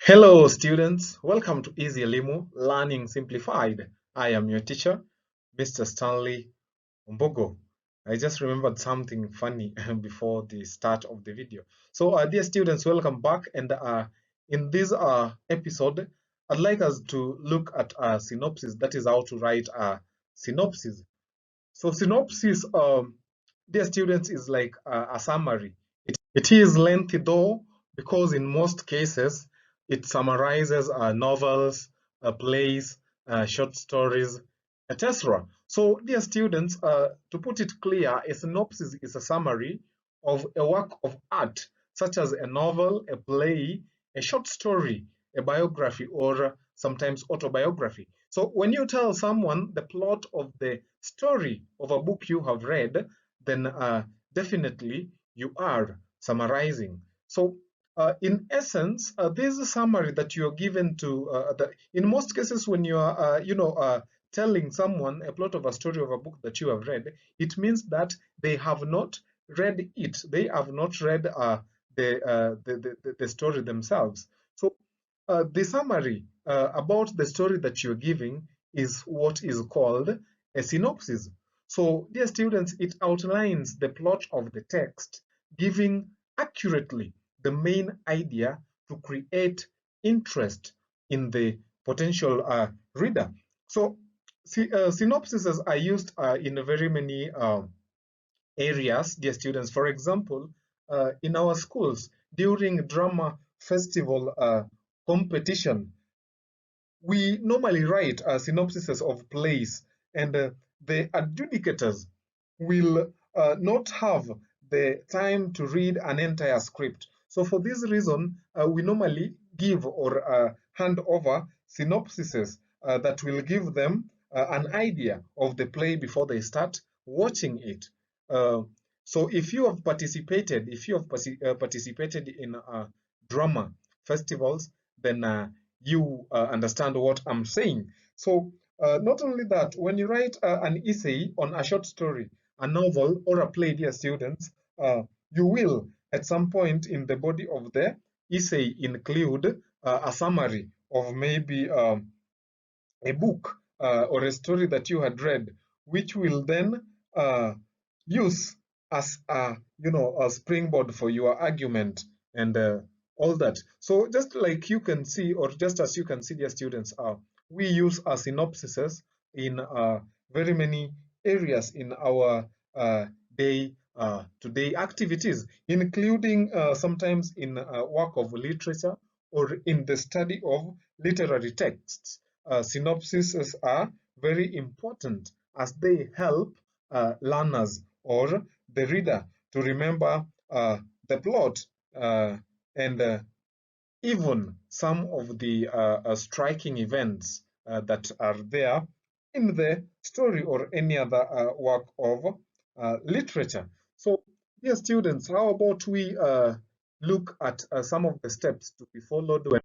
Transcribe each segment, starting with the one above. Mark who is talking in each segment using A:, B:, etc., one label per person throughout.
A: Hello students, welcome to Easy Elimu Learning Simplified. I am your teacher, Mr. Stanley Mbogo. I just remembered something funny before the start of the video. So dear students, welcome back, and in this episode, I'd like us to look at a synopsis. That is how to write a synopsis. So synopsis, dear students, is like a summary. It is lengthy though, because in most cases, it summarizes novels, plays, short stories, etc. So, dear students, to put it clear, a synopsis is a summary of a work of art, such as a novel, a play, a short story, a biography, or sometimes autobiography. So, when you tell someone the plot of the story of a book you have read, then definitely you are summarizing. So in essence, this is a summary that you are given to, in most cases when you are, telling someone a plot of a story of a book that you have read, it means that they have not read it. They have not read the story themselves. So the summary about the story that you're giving is what is called a synopsis. So, dear students, it outlines the plot of the text, giving accurately the main idea to create interest in the potential reader. So, synopses are used in very many areas, dear students. For example, in our schools, during drama festival competition, we normally write synopses of plays, and the adjudicators will not have the time to read an entire script. So for this reason, we normally give or hand over synopsises that will give them an idea of the play before they start watching it. Uh, so if you have participated in drama festivals, then you understand what I'm saying. So not only that, when you write an essay on a short story, a novel, or a play, dear students, you will at some point in the body of the essay include a summary of maybe a book or a story that you had read, which will then use as a springboard for your argument and all that. So just like you can see, or just as you can see, dear students, we use our synopsises in very many areas in our day-to-day activities, including sometimes in work of literature or in the study of literary texts. Synopses are very important as they help learners or the reader to remember the plot and even some of the striking events that are there in the story or any other work of literature. So, dear students, how about we look at some of the steps to be followed when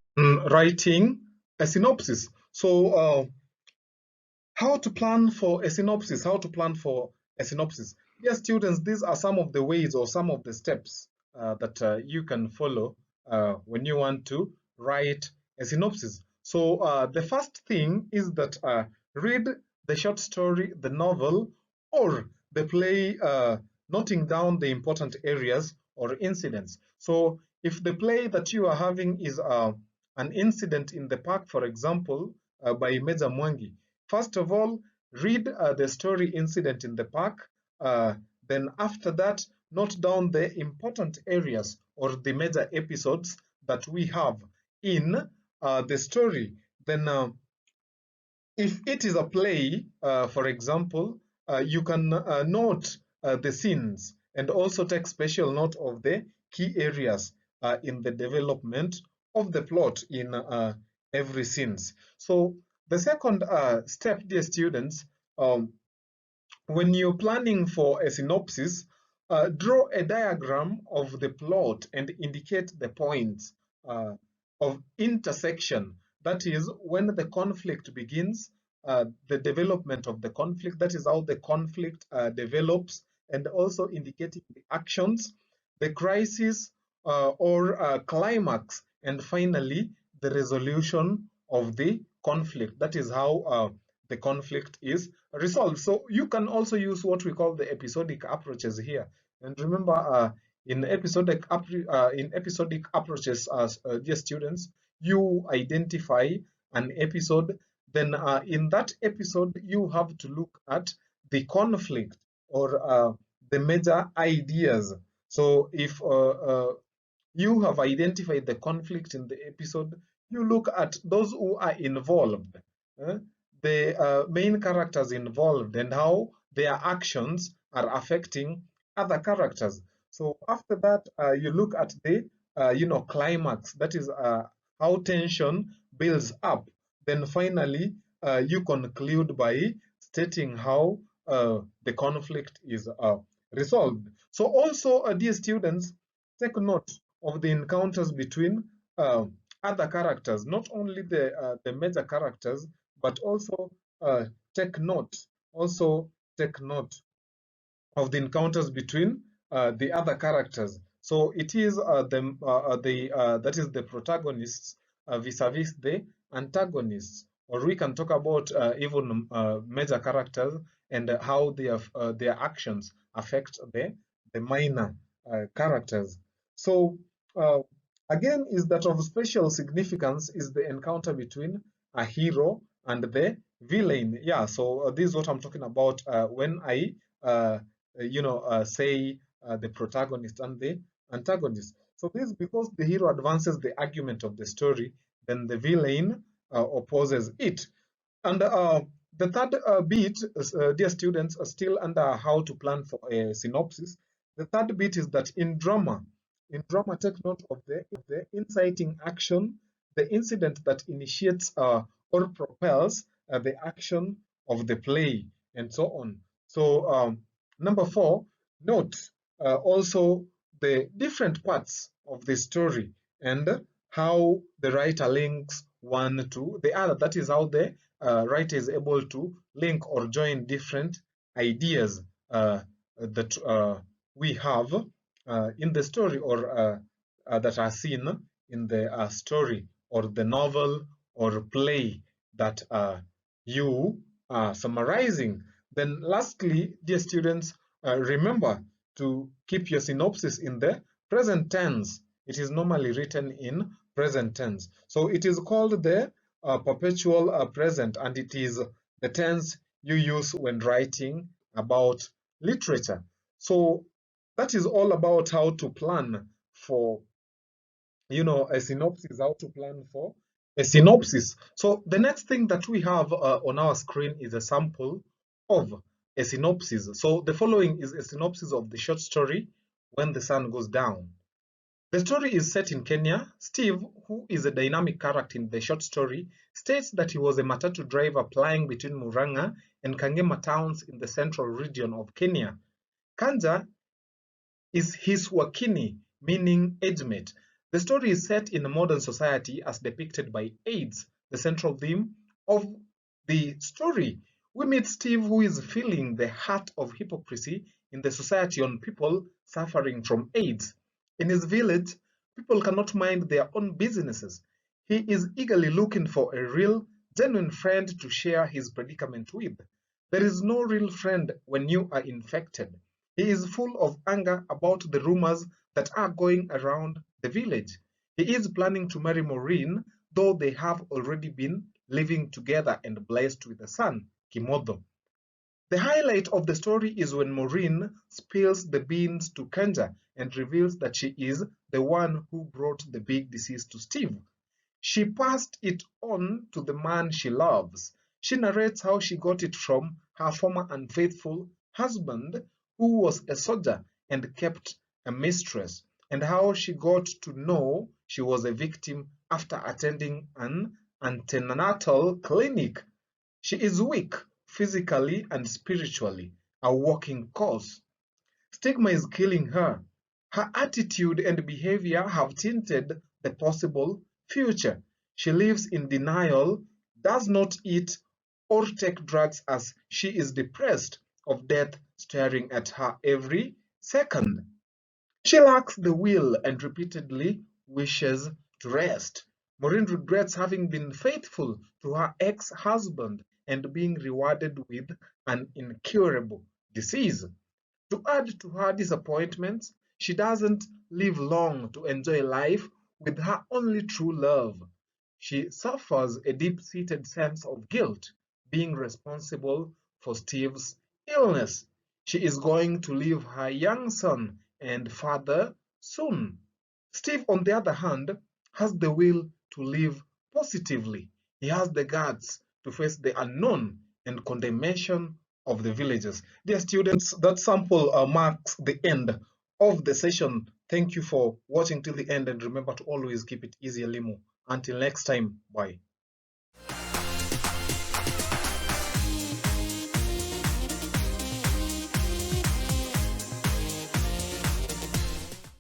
A: writing a synopsis? So, how to plan for a synopsis? How to plan for a synopsis? Dear students, these are some of the ways or some of the steps that you can follow when you want to write a synopsis. So the first thing is that read the short story, the novel, or the play, noting down the important areas or incidents. So if the play that you are having is an incident in the park, for example, by Meza Mwangi, first of all, read the story incident in the park. Then after that, note down the important areas or the major episodes that we have in the story. Then if it is a play, for example, you can note the scenes and also take special note of the key areas in the development of the plot in every scenes. So the second step, dear students, when you're planning for a synopsis, draw a diagram of the plot and indicate the points of intersection. That is when the conflict begins, the development of the conflict. That is how the conflict develops, and also indicating the actions, the crisis or climax, and finally the resolution of the conflict. That is how the conflict is resolved. So you can also use what we call the episodic approaches here. And remember, in episodic approaches, as dear students, you identify an episode. Then in that episode, you have to look at the conflict or the major ideas. So if you have identified the conflict in the episode, you look at those who are involved, eh, the main characters involved, and how their actions are affecting other characters. So after that, you look at the climax. That is how tension builds up. Then finally, you conclude by stating how the conflict is resolved. So also, dear students, take note of the encounters between uh, other characters, not only the major characters, but also uh, take note, also take note of the encounters between the other characters. So it is that is the protagonists vis-a-vis the antagonists, or we can talk about even major characters and how their actions affect the minor characters. So uh, again, is that of special significance is the encounter between a hero and the villain. Yeah, so this is what I'm talking about when I say the protagonist and the antagonist. So this is because the hero advances the argument of the story, then the villain opposes it. And the third bit, dear students, are still under how to plan for a synopsis. The third bit is that in drama, take note of the inciting action, the incident that initiates or propels the action of the play, and so on. So number 4, note also the different parts of the story and how the writer links one to the other. That is how the writer is able to link or join different ideas that we have in the story, or that are seen in the story or the novel or play that you are summarizing. Then lastly, dear students, remember to keep your synopsis in the present tense. It is normally written in present tense. So it is called the perpetual present, and it is the tense you use when writing about literature. So that is all about how to plan for a synopsis, how to plan for a synopsis. So the next thing that we have on our screen is a sample of a synopsis. So the following is a synopsis of the short story, When the Sun Goes Down. The story is set in Kenya. Steve, who is a dynamic character in the short story, states that he was a matatu driver plying between Murang'a and Kangema towns in the central region of Kenya. Kanja is his wakini, meaning age mate. The story is set in a modern society as depicted by AIDS, the central theme of the story. We meet Steve, who is feeling the heart of hypocrisy in the society on people suffering from AIDS. In his village, people cannot mind their own businesses. He is eagerly looking for a real, genuine friend to share his predicament with. There is no real friend when you are infected. He is full of anger about the rumors that are going around the village. He is planning to marry Maureen, though they have already been living together and blessed with a son, Kimodo. The highlight of the story is when Maureen spills the beans to Kanja and reveals that she is the one who brought the big disease to Steve. She passed it on to the man she loves. She narrates how she got it from her former unfaithful husband, who was a soldier and kept a mistress, and how she got to know she was a victim after attending an antenatal clinic. She is weak, physically and spiritually, a walking corpse. Stigma is killing her. Her attitude and behavior have tinted the possible future. She lives in denial, does not eat or take drugs as she is depressed of death staring at her every second. She lacks the will and repeatedly wishes to rest. Maureen regrets having been faithful to her ex-husband and being rewarded with an incurable disease. To add to her disappointments, she doesn't live long to enjoy life with her only true love. She suffers a deep-seated sense of guilt, being responsible for Steve's illness. She is going to leave her young son and father soon. Steve, on the other hand, has the will to live positively. He has the guts to face the unknown and condemnation of the villagers. Dear students, that sample marks the end of the session. Thank you for watching till the end, and remember to always keep it easy, Limo. Until next time, bye.